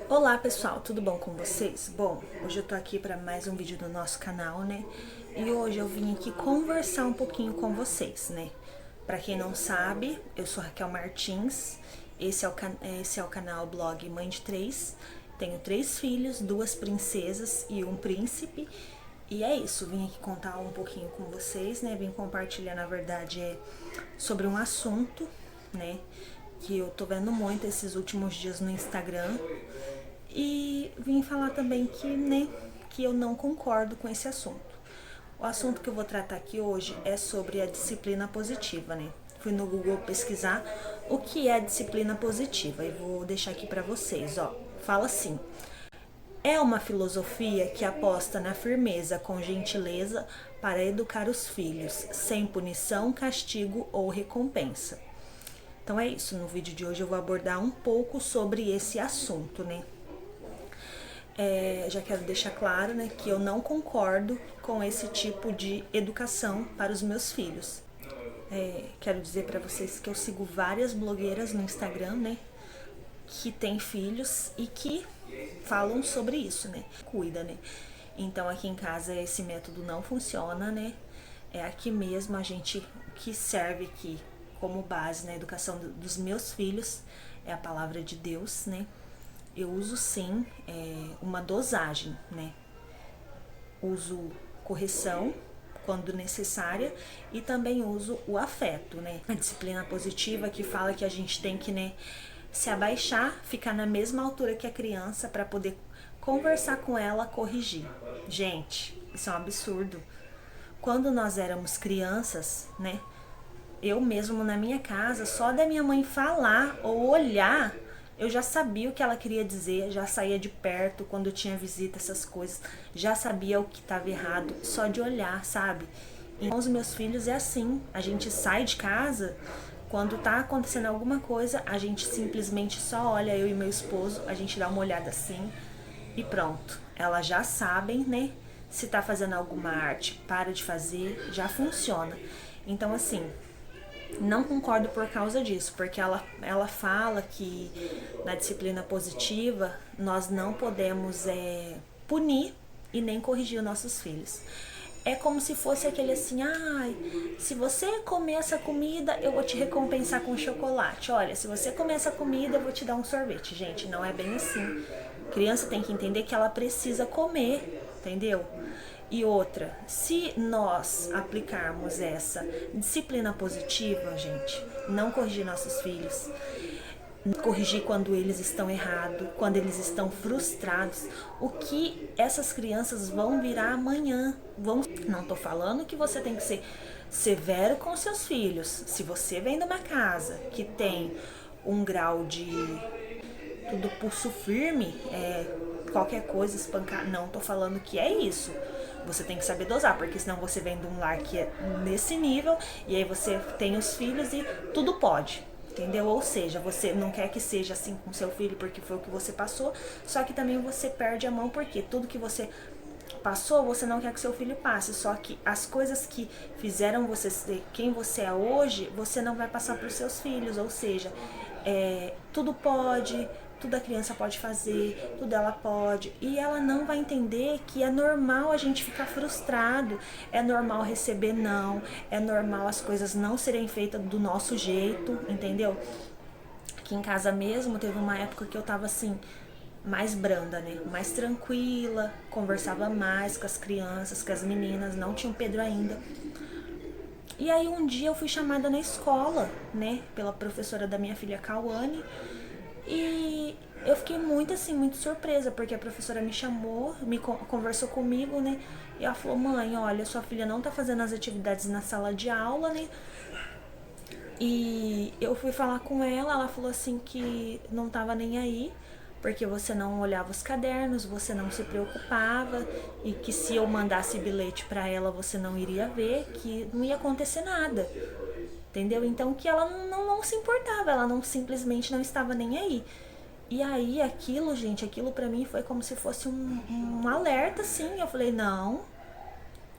Olá pessoal, tudo bom com vocês? Bom, hoje eu tô aqui para mais um vídeo do nosso canal, né? E hoje eu vim aqui conversar um pouquinho com vocês, né? Para quem não sabe, eu sou Raquel Martins, esse é o canal blog Mãe de Três. Tenho 3 filhos, 2 princesas e um príncipe. E é isso, vim aqui contar um pouquinho com vocês, né? Vim compartilhar, na verdade, sobre um assunto, né? Que eu tô vendo muito esses últimos dias no Instagram. E vim falar também que eu não concordo com esse assunto. O assunto que eu vou tratar aqui hoje é sobre a disciplina positiva, né? Fui no Google pesquisar o que é a disciplina positiva e vou deixar aqui para vocês, ó. Fala assim: é uma filosofia que aposta na firmeza com gentileza para educar os filhos, sem punição, castigo ou recompensa. Então é isso, no vídeo de hoje eu vou abordar um pouco sobre esse assunto, né? Já quero deixar claro, né, que eu não concordo com esse tipo de educação para os meus filhos. Quero dizer para vocês que eu sigo várias blogueiras no Instagram, né, que têm filhos e que falam sobre isso, né, cuida, né. Então aqui em casa esse método não funciona, né. É aqui mesmo a gente, o que serve aqui como base na educação dos meus filhos é a palavra de Deus, né. Eu uso sim uma dosagem, né? Uso correção quando necessária e também uso o afeto, né? A disciplina positiva que fala que a gente tem que, né, se abaixar, ficar na mesma altura que a criança para poder conversar com ela, corrigir. Gente, isso é um absurdo. Quando nós éramos crianças, né? Eu mesmo na minha casa, só da minha mãe falar ou olhar, eu já sabia o que ela queria dizer, já saía de perto quando tinha visita, essas coisas, já sabia o que estava errado, só de olhar, sabe? Então, os meus filhos é assim, a gente sai de casa, quando tá acontecendo alguma coisa, a gente simplesmente só olha, eu e meu esposo, a gente dá uma olhada assim e pronto. Elas já sabem, né? Se tá fazendo alguma arte, para de fazer, já funciona. Então, assim, não concordo por causa disso, porque ela fala que na disciplina positiva nós não podemos punir e nem corrigir os nossos filhos. É como se fosse aquele assim, ai, se você comer essa comida, eu vou te recompensar com chocolate. Olha, se você comer essa comida, eu vou te dar um sorvete. Gente, não é bem assim. Criança tem que entender que ela precisa comer, entendeu? E outra, se nós aplicarmos essa disciplina positiva, gente, não corrigir nossos filhos, corrigir quando eles estão errados, quando eles estão frustrados, o que essas crianças vão virar amanhã? Não tô falando que você tem que ser severo com seus filhos. Se você vem de uma casa que tem um grau de tudo pulso firme, qualquer coisa, espancar. Não tô falando que é isso. Você tem que saber dosar, porque senão você vem de um lar que é nesse nível, e aí você tem os filhos e tudo pode. Entendeu? Ou seja, você não quer que seja assim com seu filho porque foi o que você passou, só que também você perde a mão porque tudo que você passou, você não quer que seu filho passe. Só que as coisas que fizeram você ser quem você é hoje, você não vai passar para os seus filhos. Ou seja, tudo pode, tudo a criança pode fazer, tudo ela pode. E ela não vai entender que é normal a gente ficar frustrado, é normal receber não, é normal as coisas não serem feitas do nosso jeito, entendeu? Aqui em casa mesmo, teve uma época que eu tava assim, mais branda, né? Mais tranquila, conversava mais com as crianças, com as meninas, não tinha o Pedro ainda. E aí um dia eu fui chamada na escola, né? Pela professora da minha filha Cauane. E eu fiquei muito assim, muito surpresa, porque a professora me chamou, conversou comigo, né? E ela falou: mãe, olha, sua filha não tá fazendo as atividades na sala de aula, né? E eu fui falar com ela falou assim que não tava nem aí, porque você não olhava os cadernos, você não se preocupava, e que se eu mandasse bilhete para ela você não iria ver, que não ia acontecer nada. Entendeu? Então que ela não se importava, ela não simplesmente não estava nem aí. E aí aquilo, gente, aquilo pra mim foi como se fosse um alerta, assim. Eu falei, não,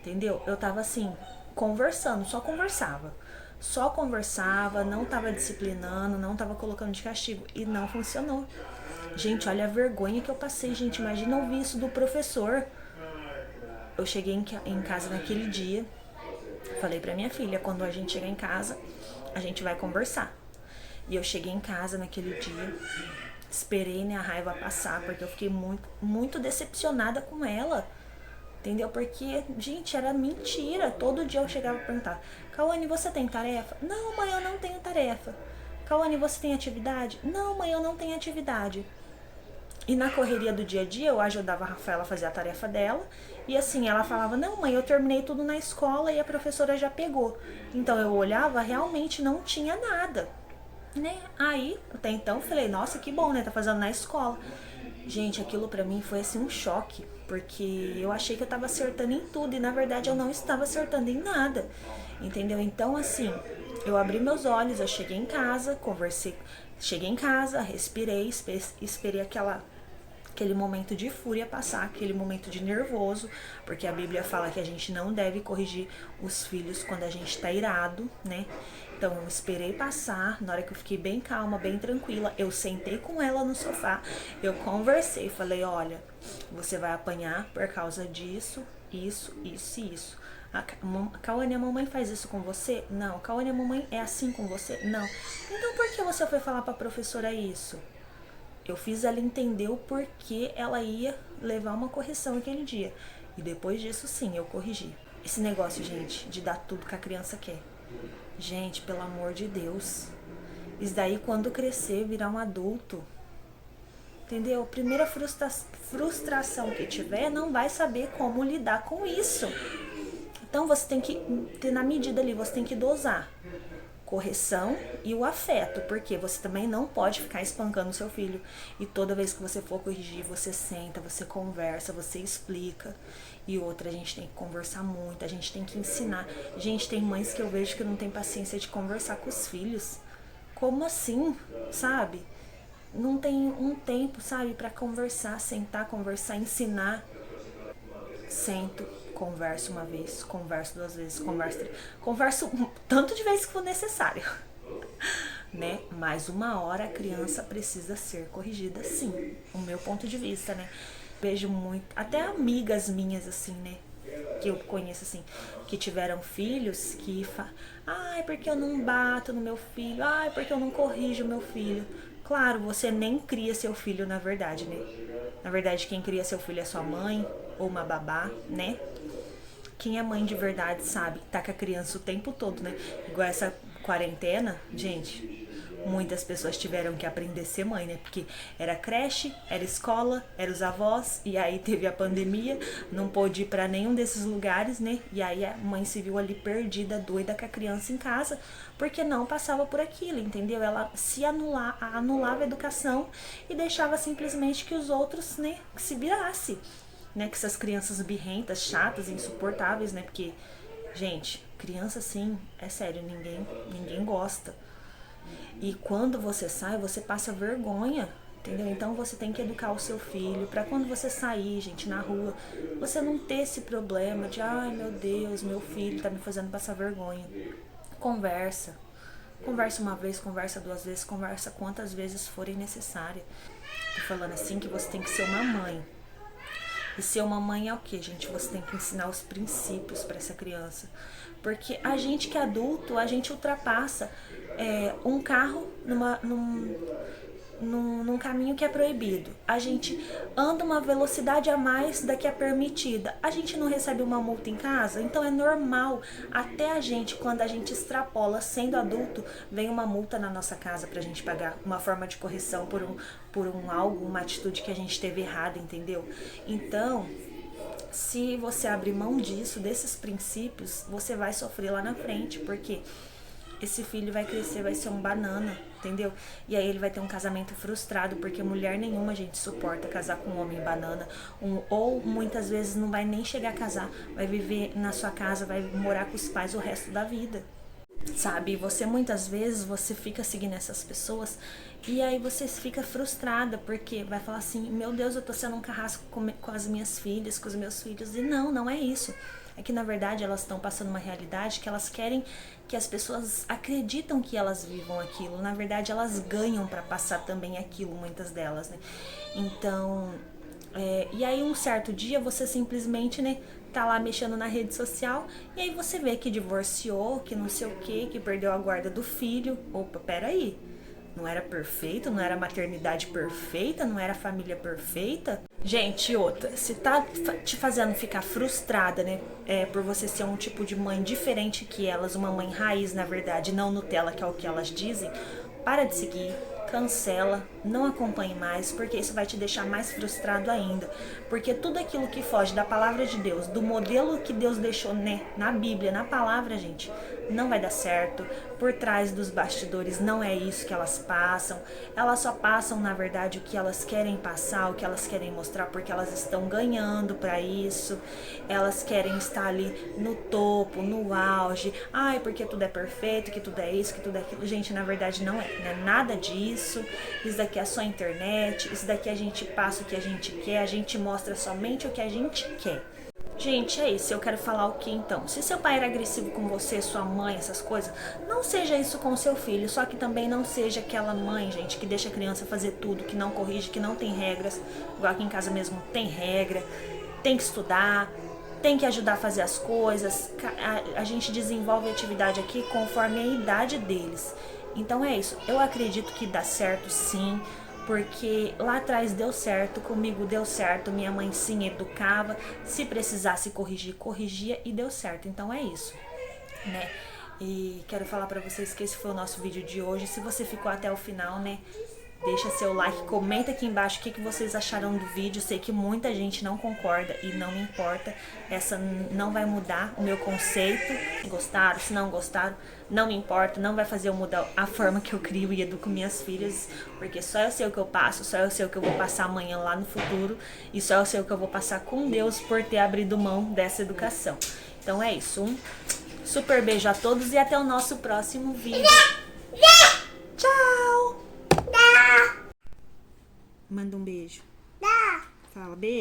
entendeu? Eu tava assim, conversando, só conversava. só conversava, não tava disciplinando, não tava colocando de castigo e não funcionou. Gente, olha a vergonha que eu passei, gente. Imagina ouvir isso do professor. Eu cheguei em casa naquele dia, falei pra minha filha, quando a gente chegar em casa, a gente vai conversar. E eu cheguei em casa naquele dia, esperei, né, a raiva passar, porque eu fiquei muito decepcionada com ela. Entendeu? Porque, gente, era mentira. Todo dia eu chegava a perguntar: Cauane, você tem tarefa? Não, mãe, eu não tenho tarefa. Cauane, você tem atividade? Não, mãe, eu não tenho atividade. E na correria do dia a dia, eu ajudava a Rafaela a fazer a tarefa dela. E assim, ela falava: não, mãe, eu terminei tudo na escola e a professora já pegou. Então eu olhava, realmente não tinha nada, né? Aí, até então, falei: nossa, que bom, né? Tá fazendo na escola. Gente, aquilo pra mim foi assim um choque, porque eu achei que eu tava acertando em tudo e na verdade eu não estava acertando em nada, entendeu? Então assim, eu abri meus olhos, eu cheguei em casa, conversei, cheguei em casa, respirei, esperei aquele momento de fúria passar, aquele momento de nervoso, porque a Bíblia fala que a gente não deve corrigir os filhos quando a gente tá irado, né? Então eu esperei passar, na hora que eu fiquei bem calma, bem tranquila, eu sentei com ela no sofá, eu conversei, falei: olha, você vai apanhar por causa disso, isso, isso e isso. Cauane, a mamãe faz isso com você? Não. Cauane, a mamãe é assim com você? Não. Então por que você foi falar pra professora isso? Eu fiz ela entender o porquê ela ia levar uma correção aquele dia. E depois disso, sim, eu corrigi. Esse negócio, gente, de dar tudo que a criança quer. Gente, pelo amor de Deus. Isso daí, quando crescer, virar um adulto, entendeu? A primeira frustração que tiver, não vai saber como lidar com isso. Então, você tem que ter na medida ali, você tem que dosar correção e o afeto, porque você também não pode ficar espancando o seu filho. E toda vez que você for corrigir, você senta, você conversa, você explica. E outra, a gente tem que conversar muito, a gente tem que ensinar. Gente, tem mães que eu vejo que não tem paciência de conversar com os filhos. Como assim, sabe? Não tem um tempo, sabe, para conversar, sentar, conversar, ensinar. Sento, converso uma vez, converso duas vezes, converso tanto de vezes que for necessário, né? Mas uma hora a criança precisa ser corrigida, sim, o meu ponto de vista, né? Vejo muito, até amigas minhas assim, né? Que eu conheço assim, que tiveram filhos que ai, porque eu não bato no meu filho, ai, porque eu não corrijo o meu filho. Claro, você nem cria seu filho, na verdade, né? Na verdade, quem cria seu filho é sua mãe ou uma babá, né? Quem é mãe de verdade sabe, tá com a criança o tempo todo, né? Igual essa quarentena, gente, muitas pessoas tiveram que aprender a ser mãe, né? Porque era creche, era escola, era os avós, e aí teve a pandemia, não pôde ir pra nenhum desses lugares, né? E aí a mãe se viu ali perdida, doida com a criança em casa, porque não passava por aquilo, entendeu? Ela se anulava a educação e deixava simplesmente que os outros, né, que se virasse, né? Que essas crianças birrentas, chatas, insuportáveis, né? Porque, gente, criança assim, é sério, ninguém gosta. E quando você sai, você passa vergonha, entendeu? Então você tem que educar o seu filho para quando você sair, gente, na rua, você não ter esse problema de: ai, meu Deus, meu filho tá me fazendo passar vergonha. Conversa. Conversa uma vez, conversa duas vezes, conversa quantas vezes forem necessárias. Tô falando assim que você tem que ser uma mãe. E ser uma mãe é o que, gente? Você tem que ensinar os princípios para essa criança. Porque a gente que é adulto, a gente ultrapassa um carro num caminho que é proibido. A gente anda uma velocidade a mais da que é permitida. A gente não recebe uma multa em casa, então é normal. Até a gente, quando a gente extrapola sendo adulto, vem uma multa na nossa casa pra gente pagar, uma forma de correção por algo, uma atitude que a gente teve errada, entendeu? Então, se você abrir mão disso, desses princípios, você vai sofrer lá na frente, porque esse filho vai crescer, vai ser um banana, entendeu? E aí ele vai ter um casamento frustrado, porque mulher nenhuma, gente, suporta casar com um homem banana, ou muitas vezes não vai nem chegar a casar, vai viver na sua casa, vai morar com os pais o resto da vida, sabe? E você, muitas vezes, você fica seguindo essas pessoas e aí você fica frustrada, porque vai falar assim: meu Deus, eu tô sendo um carrasco com as minhas filhas, com os meus filhos. E não é isso. É que na verdade elas estão passando uma realidade que elas querem que as pessoas acreditam que elas vivam aquilo. Na verdade elas ganham para passar também aquilo, muitas delas, né? Então, e aí um certo dia você simplesmente, né, tá lá mexendo na rede social e aí você vê que divorciou, que não sei o que perdeu a guarda do filho. Opa, peraí. Não era perfeito, não era maternidade perfeita, não era família perfeita. Gente, outra, se tá te fazendo ficar frustrada, né, por você ser um tipo de mãe diferente que elas, uma mãe raiz, na verdade, não Nutella, que é o que elas dizem, para de seguir, cancela, não acompanhe mais, porque isso vai te deixar mais frustrado ainda. Porque tudo aquilo que foge da palavra de Deus, do modelo que Deus deixou, né, na Bíblia, na palavra, gente, não vai dar certo. Por trás dos bastidores não é isso que elas passam. Elas só passam, na verdade, o que elas querem passar, o que elas querem mostrar, porque elas estão ganhando para isso. Elas querem estar ali no topo, no auge. Ai, porque tudo é perfeito, que tudo é isso, que tudo é aquilo. Gente, na verdade não é nada disso. Isso daqui é só internet. Isso daqui a gente passa o que a gente quer. A gente mostra somente o que a gente quer. Gente, é isso. Eu quero falar o que então? Se seu pai era agressivo com você, sua mãe, essas coisas, não seja isso com seu filho. Só que também não seja aquela mãe, gente, que deixa a criança fazer tudo, que não corrige, que não tem regras. Igual aqui em casa mesmo tem regra, tem que estudar, tem que ajudar a fazer as coisas. A gente desenvolve atividade aqui conforme a idade deles. Então é isso. Eu acredito que dá certo sim. Porque lá atrás deu certo, comigo deu certo, minha mãe sim educava, se precisasse corrigir, corrigia e deu certo. Então é isso, né? E quero falar pra vocês que esse foi o nosso vídeo de hoje. Se você ficou até o final, né, deixa seu like, comenta aqui embaixo o que vocês acharam do vídeo. Sei que muita gente não concorda e não me importa. Essa não vai mudar o meu conceito. Gostaram, se não gostaram, não me importa. Não vai fazer eu mudar a forma que eu crio e educo minhas filhas. Porque só eu sei o que eu passo, só eu sei o que eu vou passar amanhã lá no futuro. E só eu sei o que eu vou passar com Deus por ter abrido mão dessa educação. Então é isso. Um super beijo a todos e até o nosso próximo vídeo. Tchau! Manda um beijo. Fala beijo.